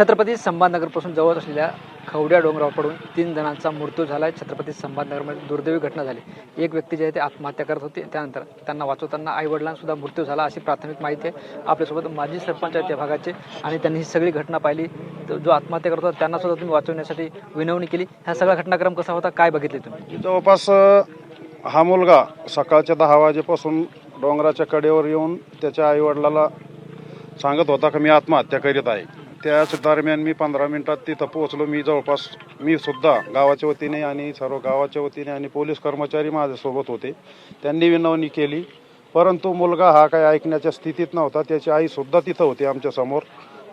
छत्रपती संभाजीनगरपासून जवळ असलेल्या खवड्या डोंगरावर पडून 3 जणांचा मृत्यू झाला आहे। छत्रपती संभाजीनगरमध्ये दुर्दैवी घटना झाली। एक व्यक्ती जे आहे ते आत्महत्या करत होते, त्यानंतर त्यांना वाचवताना आईवडिलांसुद्धा मृत्यू झाला अशी प्राथमिक माहिती आहे। आपल्यासोबत माजी सरपंच आहेत त्या भागाचे आणि त्यांनी ही सगळी घटना पाहिली। जो आत्महत्या करत होता त्यांना सुद्धा तुम्ही वाचवण्यासाठी विनवणी केली। हा सगळा घटनाक्रम कसा होता, काय बघितले तुम्ही? जवळपास हा मुलगा सकाळच्या 10 वाजेपासून डोंगराच्या कडेवर येऊन त्याच्या आईवडिलाला सांगत होता की मी आत्महत्या करीत आहे। त्याच दरम्यान मी 15 मिनिटात तिथं पोहोचलो। मी सुद्धा गावाच्या वतीने आणि सर्व गावाच्या वतीने आणि पोलीस कर्मचारी माझ्यासोबत होते। त्यांनी विनवणी केली, परंतु मुलगा हा काही ऐकण्याच्या स्थितीत नव्हता। त्याची आई सुद्धा तिथं होती आमच्या समोर,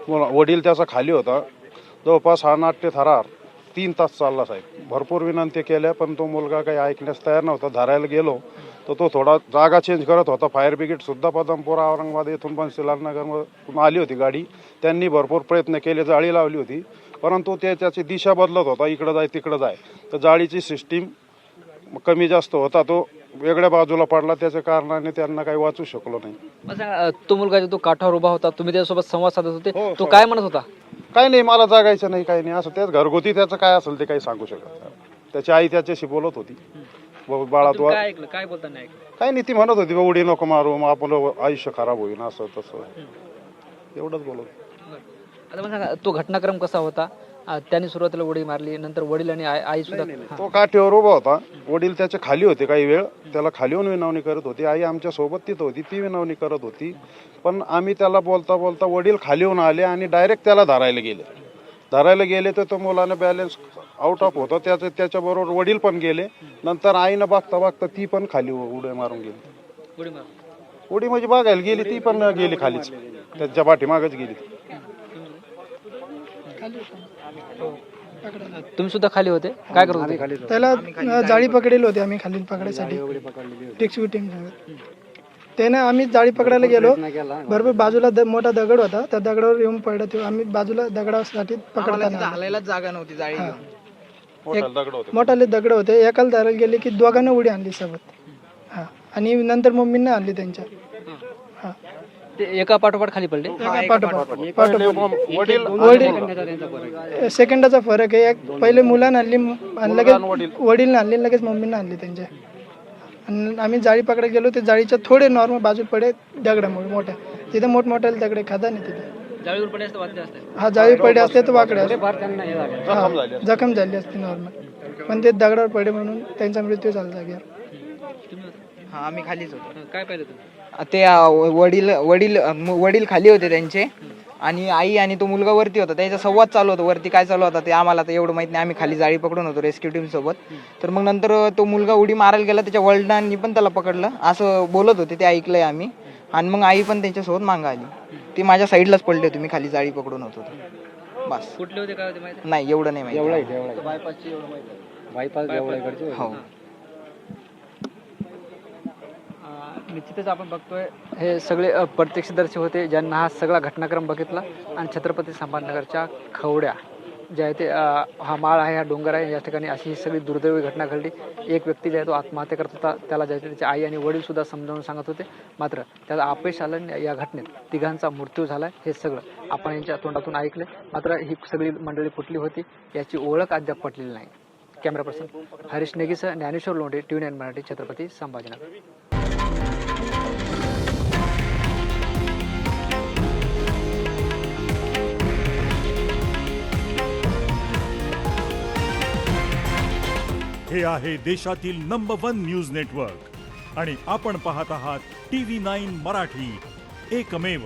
वडील त्याचा खाली होता। जवळपास हा नाट्य थरार 3 तास चालला साहेब। भरपूर विनंती केल्या पण तो मुलगा काही ऐकण्यास तयार नव्हता। धरायला गेलो तर तो थोडा जागा चेंज करत होता। फायर ब्रिगेड सुद्धा पदमपूर औरंगाबाद येथून बनसीलालनगरमधून आली होती गाडी। त्यांनी भरपूर प्रयत्न केले, जाळी लावली होती, परंतु त्याची दिशा बदलत होता, इकडं जाय तिकडं जाय। तर जाळीची सिस्टीम कमी जास्त होता, तो वेगळ्या बाजूला पडला। त्याच्या कारणाने त्यांना काही वाचू शकलो नाही। तो मुलगा जो तो काठावर उभा होता, तुम्ही त्याच्यासोबत संवाद साधत होते, हो, तो काय म्हणत होता? काही नाही, मला जागायचं नाही, काही नाही असं। त्याच घरगुती त्याचं काय असेल ते काही सांगू शकत नाही। त्याची आई त्याच्याशी बोलत होती, बाळा तू काय ऐकलं, काय बोलताना ऐकलं? काही नाही, ती म्हणत होती उडी नको मारू, मग आपलं आयुष्य खराब होईल, असं तसं एवढंच बोलत। आता मला सांगा, तो घटनाक्रम कसा होता? त्यांनी सुरुवातीला उडी मारली, नंतर वडील आणि आई सुद्धा तो काठीवर उभा होता, वडील त्याच्या खाली होते। काही वेळ त्याला खाली येऊन विनवणी करत होती। आई आमच्या सोबत तिथं होती, ती विनवणी करत होती। पण आम्ही त्याला बोलता बोलता वडील खाली येऊन आले आणि डायरेक्ट त्याला धरायला गेले तर तो मुलानं बॅलन्स आउट ऑफ होता। त्याच्याबरोबर वडील पण गेले। नंतर आईनं बघता बघता ती पण खाली उड्या मारून गेली। उडी म्हणजे बघायला गेली, ती पण गेली खालीच, त्याच्या पाठीमागच गेली। तुम्ही सुद्धा खाली होते, काय करत होते? त्याला जाळी पकडेल होती आम्ही खाली पकडायसाठी, टिक्स त्याने आम्ही जाळी पकडायला गेलो, बरोबर बाजूला मोठा दगड होता, त्या दगडावर येऊन पडला तो। आम्ही बाजूला दगडासाठी पकडताना हलायलाच जागा नव्हती, जाळी मोठाले दगड होते। एकाला धरायला गेले की दोघांना उडी आणली सोबत, हा, आणि नंतर मम्मींना आणली त्यांच्या। हा, ते एका पाठोपाठ खाली पडले? सेकंदाचा फरक आहे। एक पहिले मुलांना आणली आणि लगेच वडीलने आणली, लगेच मम्मींना आणली त्यांच्या। आणि आम्ही जाळी पकडायला गेलो, ते जाळीच्या थोडे नॉर्मल बाजू पडे दगडामुळे मोठ्या, तिथे मोठमोठ्याला दगडे खाता नाही तिथे। जाळीवर पडले असते, वाचले असते? हा, जाळी पडे असते तर वाकडे असते, जखम झाली असते नॉर्मल, पण ते दगडावर पडे म्हणून त्यांचा मृत्यू झाला जागेवर। हा, आम्ही खालीच होतो। काय पाहिलं तुम्ही? ते वडील खाली होते त्यांचे, आणि आई आणि तो मुलगा वरती होता। त्यांचा संवाद चालू होता, वरती काय चालू होता ते आम्हाला तर एवढं माहित नाही। आम्ही खाली जाळी पकडून होतो रेस्क्यू टीम सोबत। तर मग नंतर तो मुलगा उडी मारायला गेला, त्याच्या वडिलांनी पण त्याला पकडलं असं बोलत होते, ते ऐकलंय आम्ही। आणि मग आई पण त्यांच्यासोबत मागं आली, ती माझ्या साईडलाच पडली होती, मी खाली जाळी पकडून होतो। बस कुठले होते, काय होते माहिती नाही, एवढं नाही माहिती। हो, निश्चितच आपण बघतोय हे सगळे प्रत्यक्षदर्शी होते, ज्यांना हा सगळा घटनाक्रम बघितला। आणि छत्रपती संभाजीनगरच्या खवड्या जे आहे ते हा माळ आहे, हा डोंगर आहे, या ठिकाणी अशी ही सगळी दुर्दैवी घटना घडली। एक व्यक्ती जे आहे तो आत्महत्या करत होता, त्याला जे आहे त्याची आई आणि वडील सुद्धा समजावून सांगत होते, मात्र त्याला अपयश आलं। या घटनेत 3घांचा मृत्यू झाला, हे सगळं आपण यांच्या तोंडातून ऐकलं। मात्र ही सगळी मंडळी कुठली होती याची ओळख अद्याप पटलेली नाही। कॅमेरा पर्सन हरीश नेगीसह ज्ञानेश्वर लोंढे, TV9 मराठी, छत्रपती संभाजीनगर। हे आहे देशातील नंबर 1 न्यूज नेटवर्क आणि आपण पाहत आहात TV9 मराठी, एकमेव।